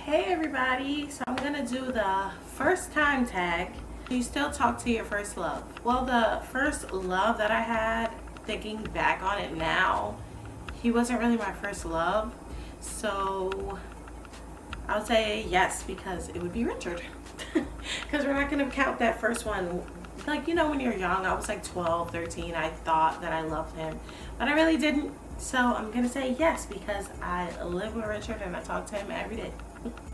Hey everybody, so I'm gonna do the first time tag. Do you still talk to your first love? Well, the first love that I had, thinking back on it now, he wasn't really my first love. So I would say yes, because it would be Richard. Because we're not gonna count that first one. Like, you know, when you're young, I was like 12, 13, I thought that I loved him, but I really didn't. So I'm gonna say yes because I live with Richard and I talk to him every day.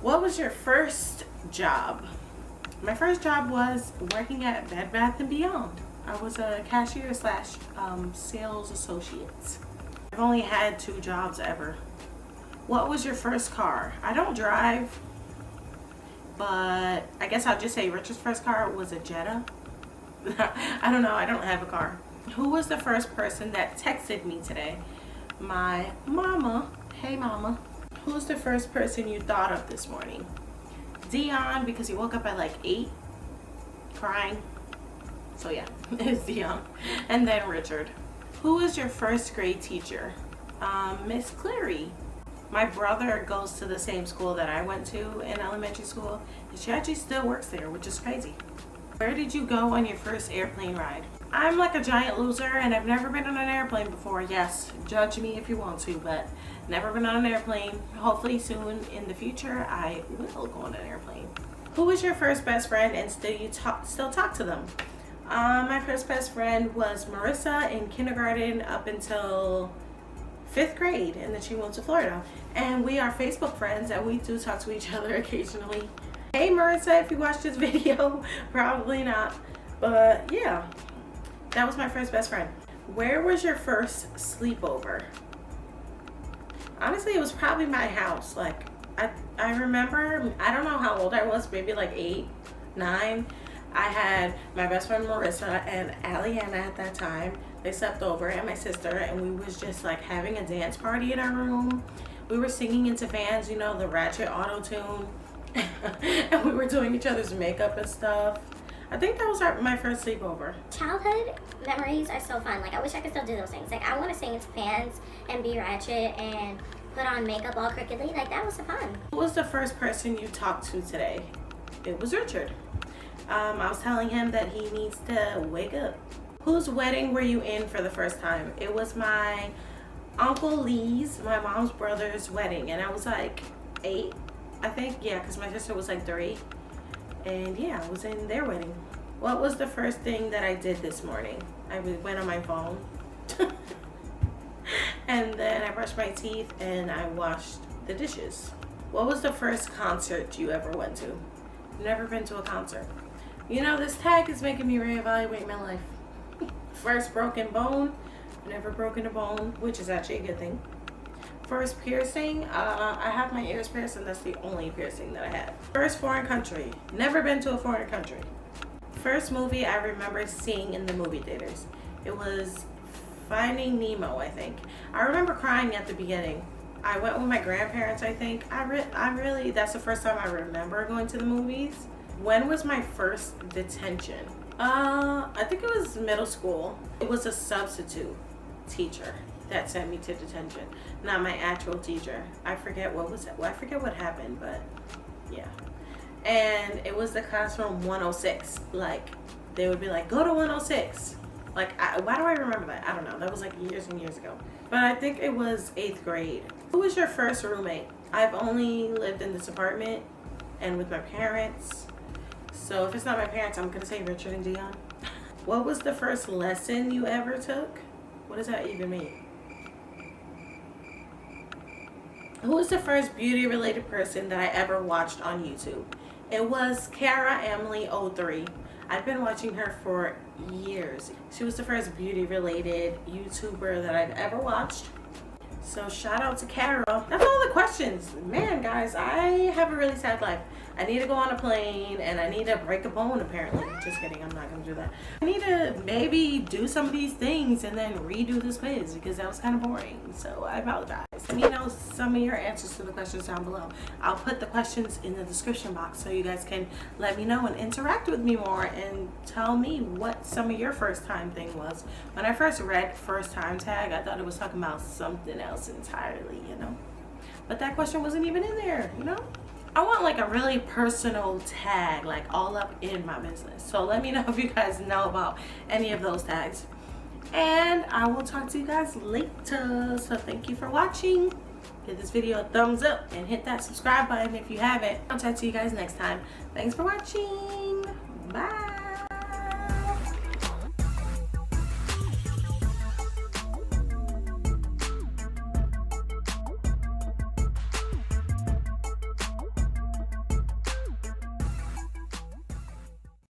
What was your first job? My first job was working at Bed Bath & Beyond. I was a cashier slash sales associate. I've only had 2 jobs ever. What was your first car? I don't drive, but I guess I'll just say Richard's first car was a Jetta. I don't know, I don't have a car. Who was the first person that texted me today? My mama. Hey mama. Who's the first person you thought of this morning? Dion, because he woke up at like 8 crying. So yeah, it's Dion. And then Richard. Who was your first grade teacher? Miss Cleary. My brother goes to the same school that I went to in elementary school, and she actually still works there, which is crazy. Where did you go on your first airplane ride? I'm like a giant loser and I've never been on an airplane before. Yes, judge me if you want to, but never been on an airplane. Hopefully soon in the future I will go on an airplane. Who was your first best friend and still talk to them? My first best friend was Marissa in kindergarten up until 5th grade, and then she moved to Florida. And we are Facebook friends and we do talk to each other occasionally. Hey Marissa, if you watch this video, probably not, but yeah, that was my first best friend. Where was your first sleepover? Honestly, it was probably my house. Like, I remember, I don't know how old I was, maybe like 8, 9. I had my best friend Marissa and Aliana at that time. They slept over, and my sister, and we was just like having a dance party in our room. We were singing into fans, you know, the ratchet auto-tune. And we were doing each other's makeup and stuff. I think that was my first sleepover. Childhood memories are so fun. Like, I wish I could still do those things. Like, I want to sing into fans and be ratchet and put on makeup all crookedly. Like, that was so fun. Who was the first person you talked to today? It was Richard. I was telling him that he needs to wake up. Whose wedding were you in for the first time? It was my Uncle Lee's, my mom's brother's wedding, and I was like 8. I think, yeah, because my sister was like 3. And yeah, I was in their wedding. What was the first thing that I did this morning? I went on my phone. And then I brushed my teeth and I washed the dishes. What was the first concert you ever went to? Never been to a concert. You know, this tag is making me reevaluate my life. First broken bone, never broken a bone, which is actually a good thing. First piercing, I have my ears pierced, and that's the only piercing that I have. First foreign country, never been to a foreign country. First movie I remember seeing in the movie theaters, it was Finding Nemo, I think. I remember crying at the beginning. I went with my grandparents, I think. I really, that's the first time I remember going to the movies. When was my first detention? I think it was middle school. It was a substitute teacher that sent me to detention, not my actual teacher. I forget what was it. Well, I forget what happened, but yeah. And it was the classroom 106. Like, they would be like, go to 106. Like, why do I remember that? I don't know. That was like years and years ago. But I think it was 8th grade. Who was your first roommate? I've only lived in this apartment and with my parents. So if it's not my parents, I'm gonna say Richard and Dion. What was the first lesson you ever took? What does that even mean? Who was the first beauty related person that I ever watched on YouTube? It was Cara Emily 03. I've been watching her for years. She was the first beauty related YouTuber that I've ever watched. So shout out to Cara. That's all the questions. Man, guys, I have a really sad life. I need to go on a plane and I need to break a bone apparently. Just kidding, I'm not gonna do that. I need to maybe do some of these things and then redo this quiz because that was kind of boring. So I apologize. Let me know some of your answers to the questions down below. I'll put the questions in the description box so you guys can let me know and interact with me more and tell me what some of your first time thing was. When I first read first time tag, I thought it was talking about something else entirely, you know. But that question wasn't even in there, you know. I want like a really personal tag, like all up in my business. So let me know if you guys know about any of those tags. And I will talk to you guys later. So thank you for watching. Give this video a thumbs up and hit that subscribe button if you haven't. I'll talk to you guys next time. Thanks for watching. Bye.